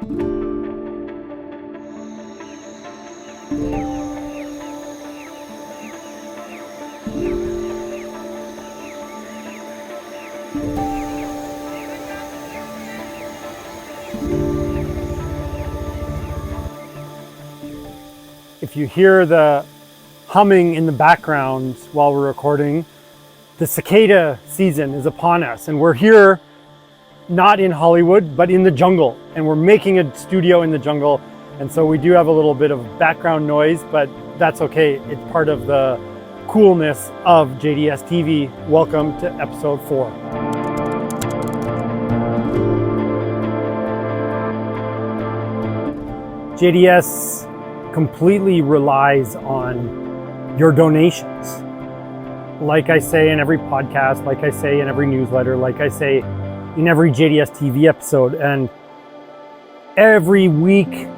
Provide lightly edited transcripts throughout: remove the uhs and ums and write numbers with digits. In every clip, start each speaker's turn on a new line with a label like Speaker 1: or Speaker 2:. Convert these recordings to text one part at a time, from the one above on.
Speaker 1: If you hear the humming in the background while we're recording, the cicada season is upon us, and we're here not in Hollywood but in the jungle, and we're making a studio in the jungle, and so we do have a little bit of background noise, but that's okay. It's part of the coolness of JDS-TV. Welcome to episode 4. JDS completely relies on your donations. Like I say in every podcast, like I say in every newsletter, like I say in every JDS-TV episode, and every week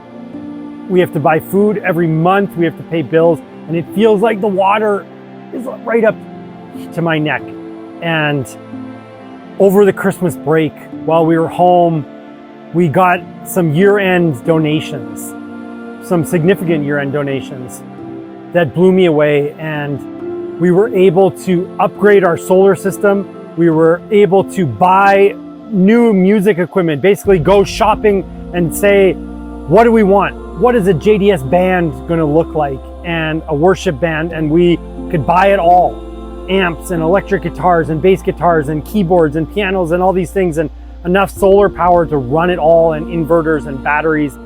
Speaker 1: we have to buy food, every month we have to pay bills, and it feels like the water is right up to my neck. And over the Christmas break, while we were home, we got some year-end donations, some significant year-end donations that blew me away, and we were able to upgrade our solar system. We were able to buy new music equipment, basically go shopping and say, what do we want? What is a JDS band gonna look like? And a worship band, and we could buy it all. Amps and electric guitars and bass guitars and keyboards and pianos and all these things, and enough solar power to run it all, and inverters and batteries.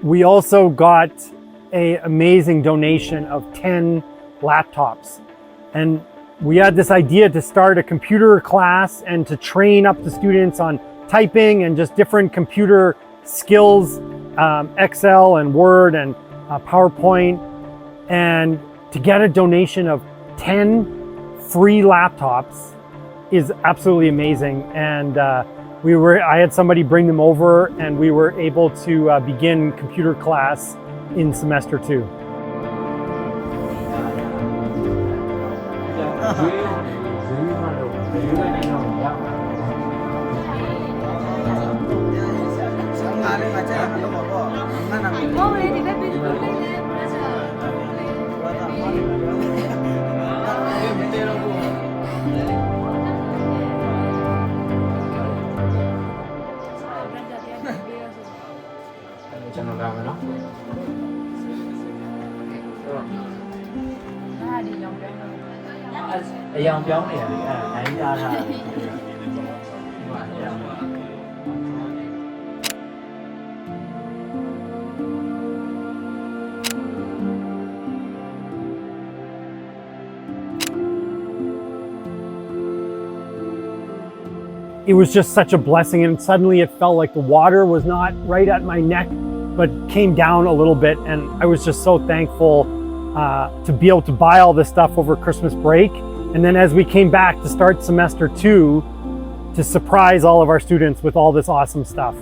Speaker 1: We also got an amazing donation of 10 laptops. And we had this idea to start a computer class and to train up the students on typing and just different computer skills, Excel and Word and PowerPoint. And to get a donation of 10 free laptops is absolutely amazing. And I had somebody bring them over, and we were able to begin computer class in semester 2.
Speaker 2: Dòng giống này nãy ra là
Speaker 1: it was just such a blessing. And suddenly it felt like the water was not right at my neck, but came down a little bit. And I was just so thankful to be able to buy all this stuff over Christmas break. And then as we came back to start semester 2, to surprise all of our students with all this awesome stuff.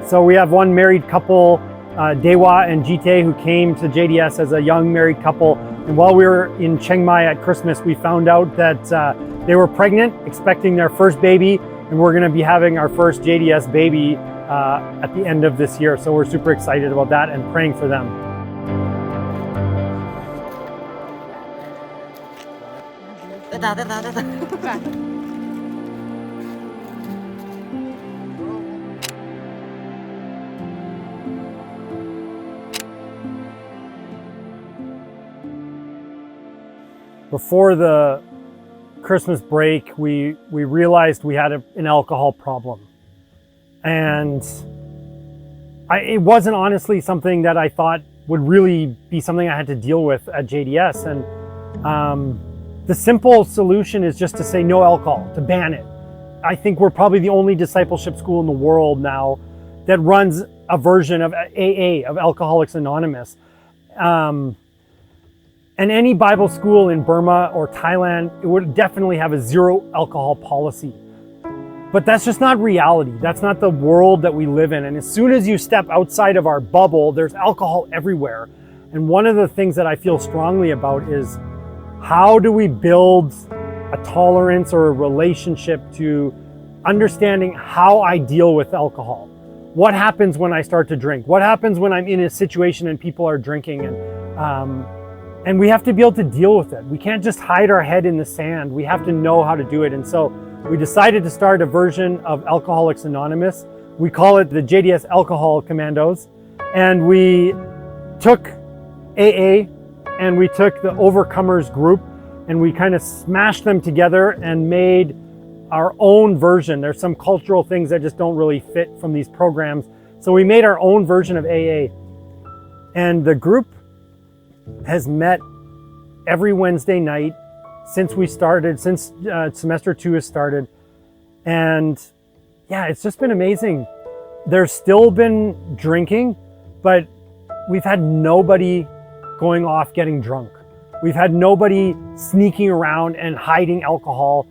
Speaker 1: So we have one married couple, Dewa and Jite, who came to JDS as a young married couple. And while we were in Chiang Mai at Christmas, we found out that they were pregnant, expecting their first baby, and we're gonna be having our first JDS baby at the end of this year. So we're super excited about that and praying for them. Before the Christmas break, we realized we had an alcohol problem. And it wasn't honestly something that I thought would really be something I had to deal with at JDS. And the simple solution is just to say no alcohol, to ban it. I think we're probably the only discipleship school in the world now that runs a version of AA, of Alcoholics Anonymous. And any Bible school in Burma or Thailand, it would definitely have a zero alcohol policy. But that's just not reality. That's not the world that we live in. And as soon as you step outside of our bubble, there's alcohol everywhere. And one of the things that I feel strongly about is, how do we build a tolerance or a relationship to understanding how I deal with alcohol? What happens when I start to drink? What happens when I'm in a situation and people are drinking? And we have to be able to deal with it. We can't just hide our head in the sand. We have to know how to do it. And so we decided to start a version of Alcoholics Anonymous. We call it the JDS Alcohol Commandos. And we took AA and we took the Overcomers group and we kind of smashed them together and made our own version. There's some cultural things that just don't really fit from these programs. So we made our own version of AA. And the group has met every Wednesday night since we started, since semester 2 has started. And yeah, it's just been amazing. There's still been drinking, but we've had nobody going off getting drunk. We've had nobody sneaking around and hiding alcohol.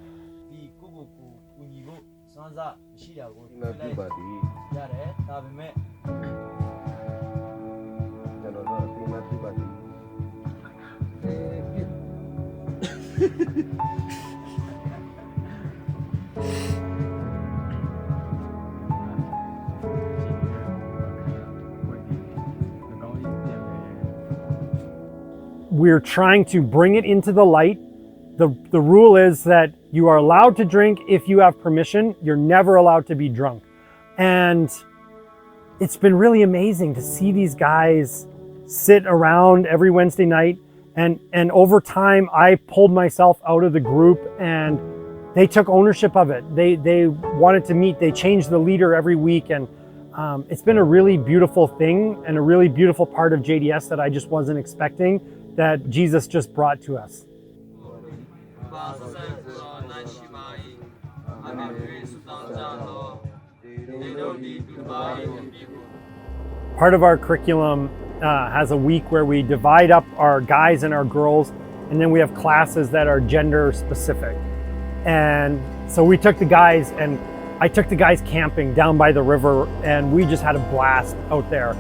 Speaker 1: We're trying to bring it into the light. The rule is that you are allowed to drink if you have permission. You're never allowed to be drunk. And it's been really amazing to see these guys sit around every Wednesday night. And over time, I pulled myself out of the group and they took ownership of it. They wanted to meet. They changed the leader every week. And it's been a really beautiful thing and a really beautiful part of JDS that I just wasn't expecting, that Jesus just brought to us. Part of our curriculum has a week where we divide up our guys and our girls, and then we have classes that are gender specific. And so we took the guys, and I took the guys camping down by the river, and we just had a blast out there.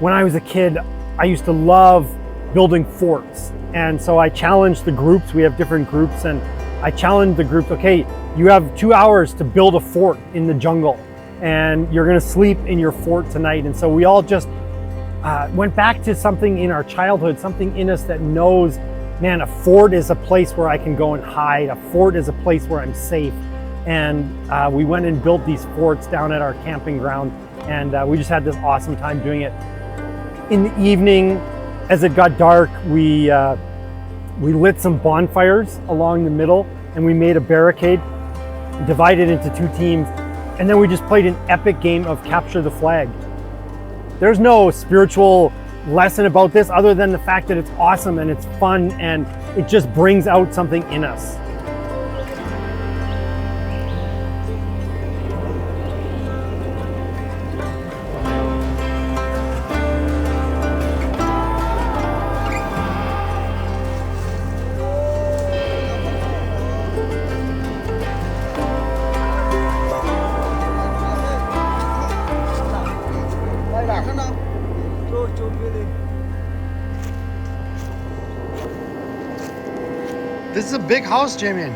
Speaker 1: When I was a kid, I used to love building forts. And so I challenged the groups. We have different groups, and I challenged the groups, okay, you have 2 hours to build a fort in the jungle, and you're gonna sleep in your fort tonight. And so we all just went back to something in our childhood, something in us that knows, man, a fort is a place where I can go and hide. A fort is a place where I'm safe. And we went and built these forts down at our camping ground, and we just had this awesome time doing it. In the evening, as it got dark, we We lit some bonfires along the middle and we made a barricade, divided into 2 teams, and then we just played an epic game of capture the flag. There's no spiritual lesson about this other than the fact that it's awesome and it's fun and it just brings out something in us.
Speaker 3: This is a big house, Jamin.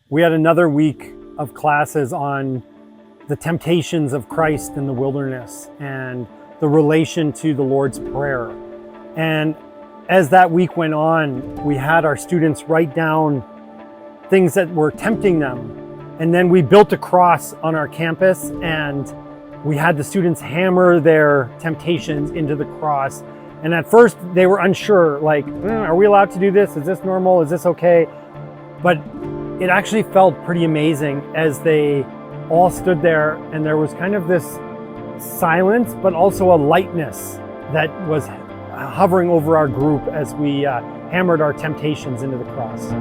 Speaker 1: We had another week of classes on the temptations of Christ in the wilderness and the relation to the Lord's Prayer. And as that week went on, we had our students write down things that were tempting them. And then we built a cross on our campus and we had the students hammer their temptations into the cross. And at first they were unsure, like, are we allowed to do this? Is this normal? Is this okay? But it actually felt pretty amazing as they all stood there and there was kind of this silence, but also a lightness that was hovering over our group as we hammered our temptations into the cross.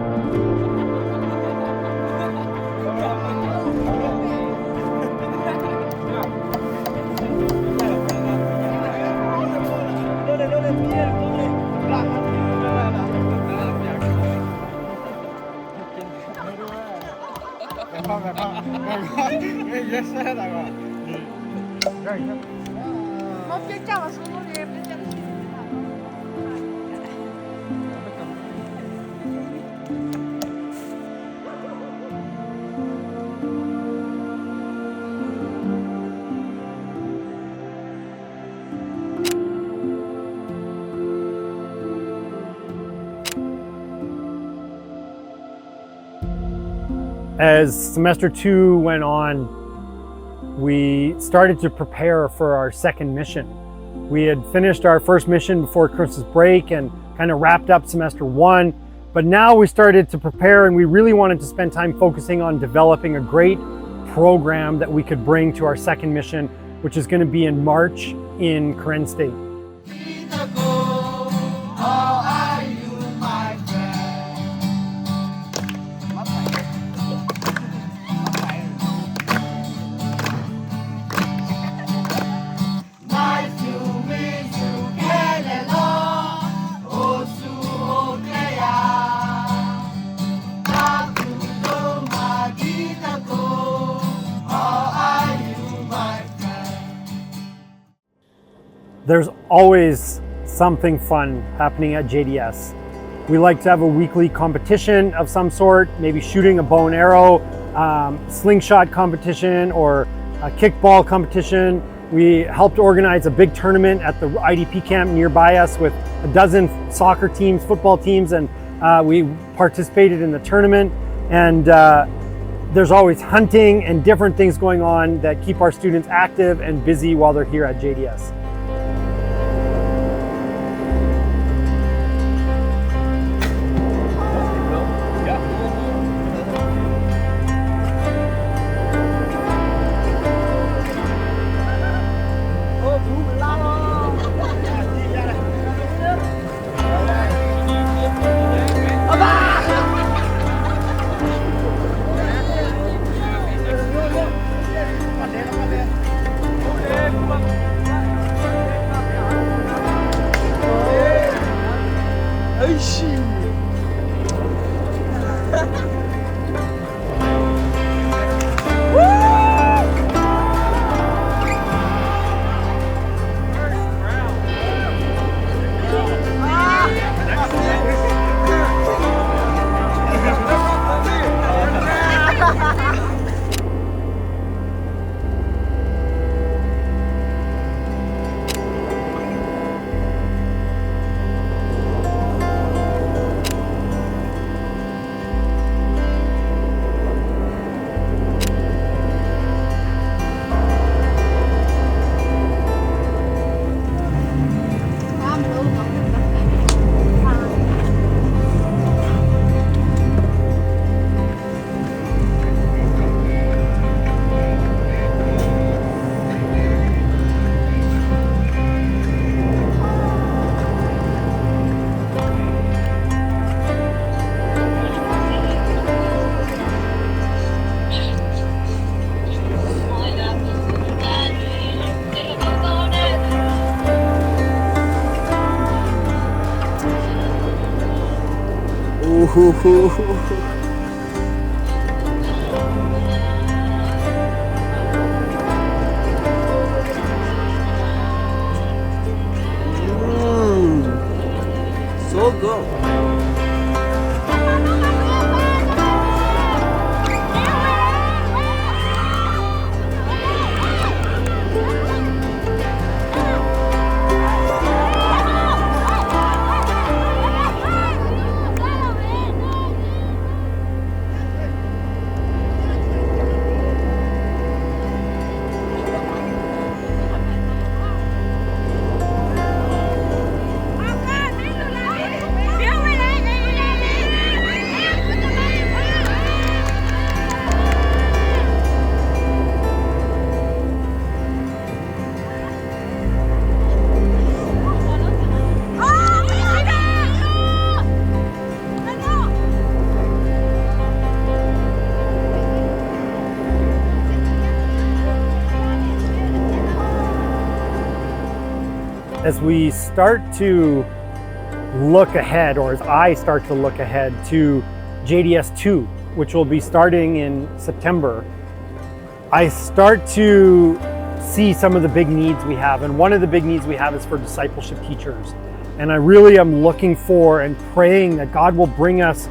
Speaker 1: As semester 2 went on, we started to prepare for our second mission. We had finished our first mission before Christmas break and kind of wrapped up semester 1, but now we started to prepare and we really wanted to spend time focusing on developing a great program that we could bring to our second mission, which is going to be in March in Karen State. There's always something fun happening at JDS. We like to have a weekly competition of some sort, maybe shooting a bow and arrow, slingshot competition, or a kickball competition. We helped organize a big tournament at the IDP camp nearby us with a dozen soccer teams, football teams, and we participated in the tournament. And there's always hunting and different things going on that keep our students active and busy while they're here at JDS.
Speaker 4: So good.
Speaker 1: As we start to look ahead, or as I start to look ahead to JDS-2, which will be starting in September, I start to see some of the big needs we have. And one of the big needs we have is for discipleship teachers. And I really am looking for and praying that God will bring us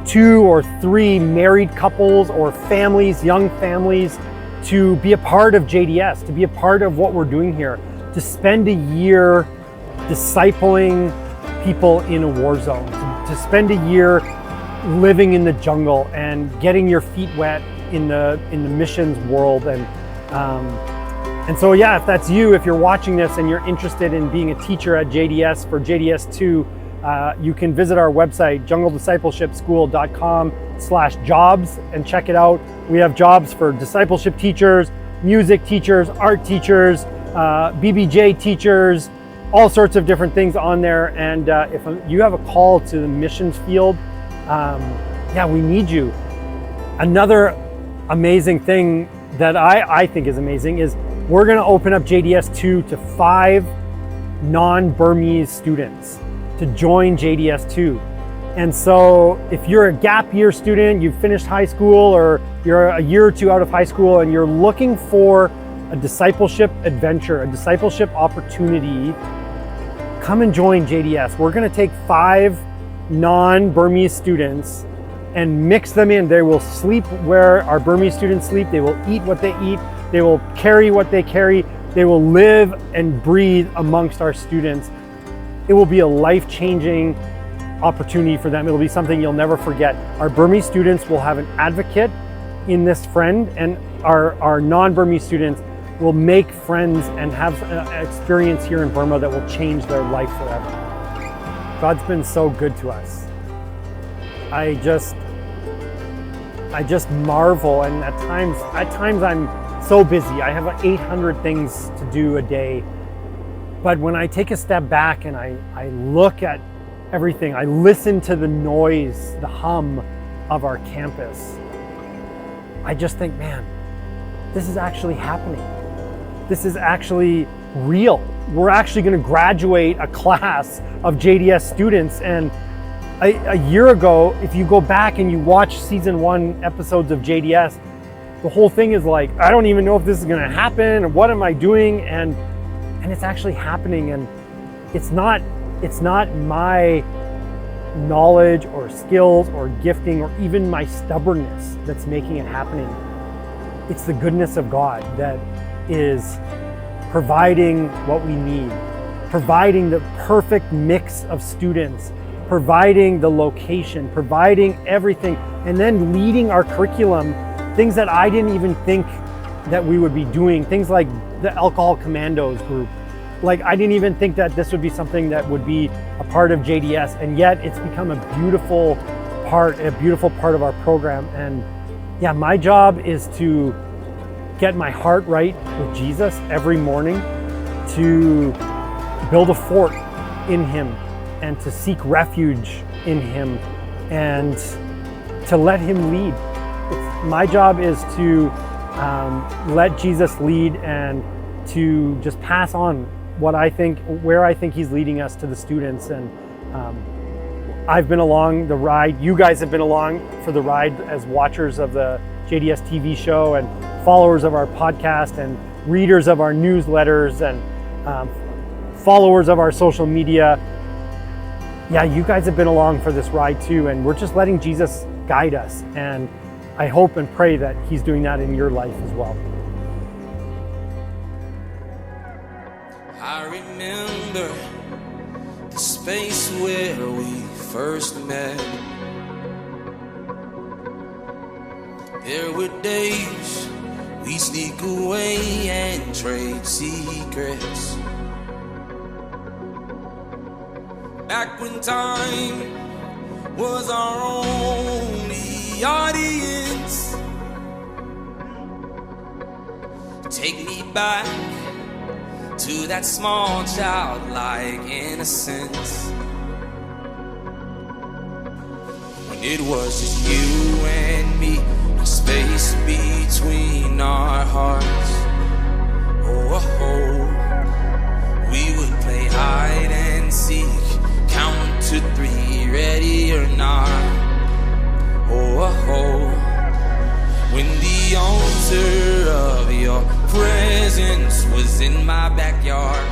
Speaker 1: 2 or 3 married couples or families, young families, to be a part of JDS, to be a part of what we're doing here, to spend a year discipling people in a war zone, to spend a year living in the jungle and getting your feet wet in the missions world. And so yeah, if that's you, if you're watching this and you're interested in being a teacher at JDS for JDS-2, you can visit our website, junglediscipleshipschool.com/jobs, and check it out. We have jobs for discipleship teachers, music teachers, art teachers, BBJ teachers, all sorts of different things on there. And if you have a call to the missions field, yeah, we need you. Another amazing thing that I think is amazing is we're going to open up JDS-2 to 5 non-Burmese students to join JDS-2. And so if you're a gap year student, you've finished high school, or you're a year or 2 out of high school and you're looking for a discipleship adventure, a discipleship opportunity, come and join JDS. We're going to take 5 non-Burmese students and mix them in. They will sleep where our Burmese students sleep. They will eat what they eat. They will carry what they carry. They will live and breathe amongst our students. It will be a life-changing opportunity for them. It'll be something you'll never forget. Our Burmese students will have an advocate in this friend, and our non-Burmese students will make friends and have an experience here in Burma that will change their life forever. God's been so good to us. I just marvel, and at times I'm so busy. I have 800 things to do a day. But when I take a step back and I look at everything, I listen to the noise, the hum of our campus, I just think, man, this is actually happening. This is actually real. We're actually going to graduate a class of JDS students. And a year ago, if you go back and you watch season 1 episodes of JDS, the whole thing is like, I don't even know if this is going to happen, or what am I doing? And it's actually happening. And it's not my knowledge or skills or gifting or even my stubbornness that's making it happening. It's the goodness of God that is providing what we need, providing the perfect mix of students, providing the location, providing everything, and then leading our curriculum, things that I didn't even think that we would be doing, things like the Alcohol Commandos group. Like, I didn't even think that this would be something that would be a part of JDS, and yet it's become a beautiful part of our program. And yeah, my job is to get my heart right with Jesus every morning, to build a fort in Him, and to seek refuge in Him, and to let Him lead. My job is to let Jesus lead, and to just pass on where I think He's leading us to the students. And I've been along the ride. You guys have been along for the ride as watchers of the JDS-TV show and followers of our podcast and readers of our newsletters and followers of our social media. Yeah, you guys have been along for this ride too, and we're just letting Jesus guide us. And I hope and pray that He's doing that in your life as well.
Speaker 5: I remember the space where we first met. There were days we sneak away and trade secrets. Back when time was our only audience. Take me back to that small childlike innocence, when it was just you and me, no space between our hearts. Oh, oh, we would play hide and seek, count to 3, ready or not. Oh, oh, when the altar of your presence was in my backyard.